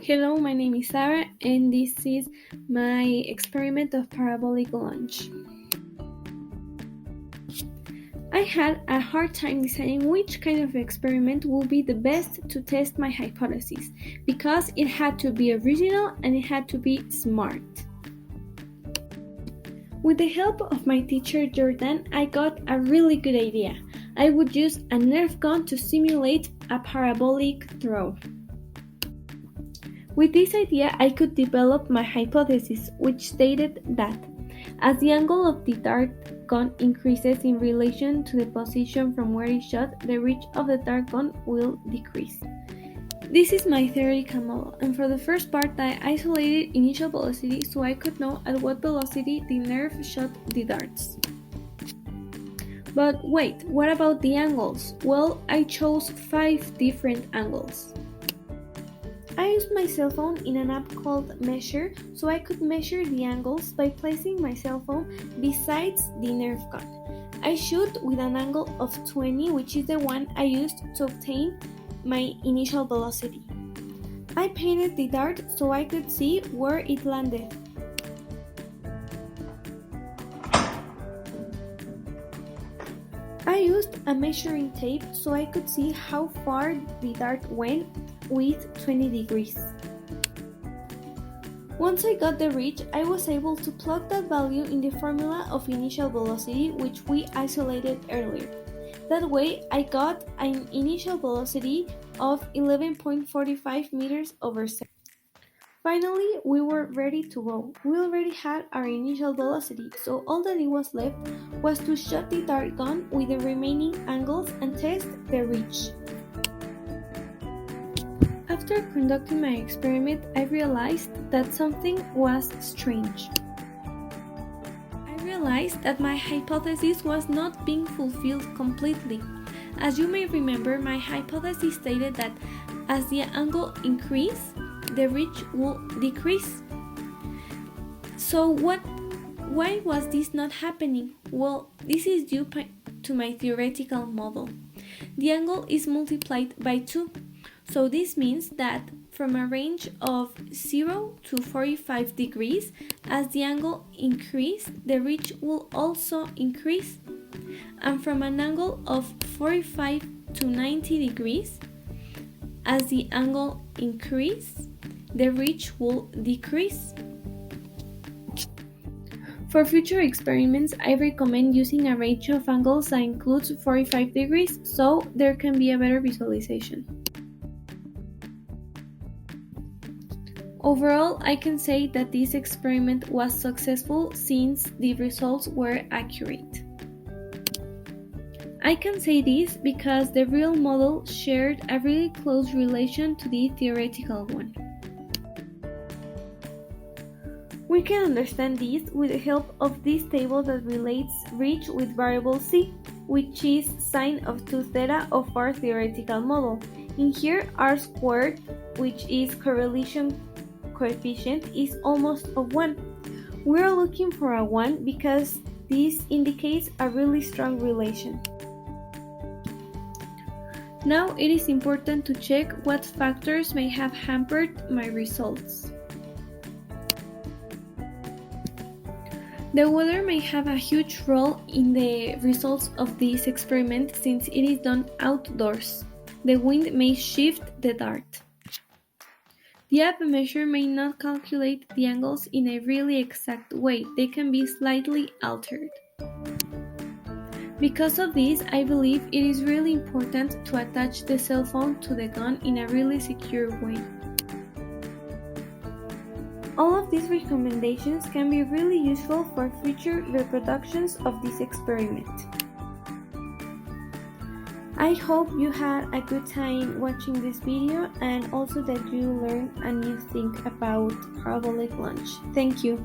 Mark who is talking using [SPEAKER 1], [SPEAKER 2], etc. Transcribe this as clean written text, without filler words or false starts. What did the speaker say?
[SPEAKER 1] Hello, my name is Sarah, and this is my experiment of parabolic launch. I had a hard time deciding which kind of experiment would be the best to test my hypothesis, because it had to be original and it had to be smart. With the help of my teacher Jordan, I got a really good idea. I would use a Nerf gun to simulate a parabolic throw. With this idea, I could develop my hypothesis, which stated that as the angle of the dart gun increases in relation to the position from where it shot, the reach of the dart gun will decrease. This is my theoretical model, and for the first part I isolated initial velocity so I could know at what velocity the Nerf shot the darts. But wait, what about the angles? Well, I chose 5 different angles. I used my cell phone in an app called Measure, so I could measure the angles by placing my cell phone besides the Nerf gun. I shoot with an angle of 20, which is the one I used to obtain my initial velocity. I painted the dart so I could see where it landed. I used a measuring tape so I could see how far the dart went with 20 degrees. Once I got the reach, I was able to plug that value in the formula of initial velocity which we isolated earlier. That way, I got an initial velocity of 11.45 meters over second. Finally, we were ready to go. We already had our initial velocity, so all that it was left was to shoot the dart gun with the remaining angles and test the reach. After conducting my experiment, I realized that something was strange. I realized that my hypothesis was not being fulfilled completely. As you may remember, my hypothesis stated that as the angle increased, the reach will decrease. So why was this not happening? Well, this is due to my theoretical model. The angle is multiplied by 2. So this means that from a range of 0 to 45 degrees, as the angle increases, the reach will also increase. And from an angle of 45 to 90 degrees, as the angle increases, the reach will decrease. For future experiments, I recommend using a range of angles that includes 45 degrees so there can be a better visualization. Overall, I can say that this experiment was successful since the results were accurate. I can say this because the real model shared a really close relation to the theoretical one. We can understand this with the help of this table that relates reach with variable c, which is sine of 2 theta of our theoretical model. In here, r squared, which is correlation coefficient, is almost of 1. We are looking for a 1 because this indicates a really strong relation. Now it is important to check what factors may have hampered my results. The weather may have a huge role in the results of this experiment since it is done outdoors. The wind may shift the dart. The app measure may not calculate the angles in a really exact way. They can be slightly altered. Because of this, I believe it is really important to attach the cell phone to the gun in a really secure way. All of these recommendations can be really useful for future reproductions of this experiment. I hope you had a good time watching this video and also that you learned a new thing about parabolic launch. Thank you.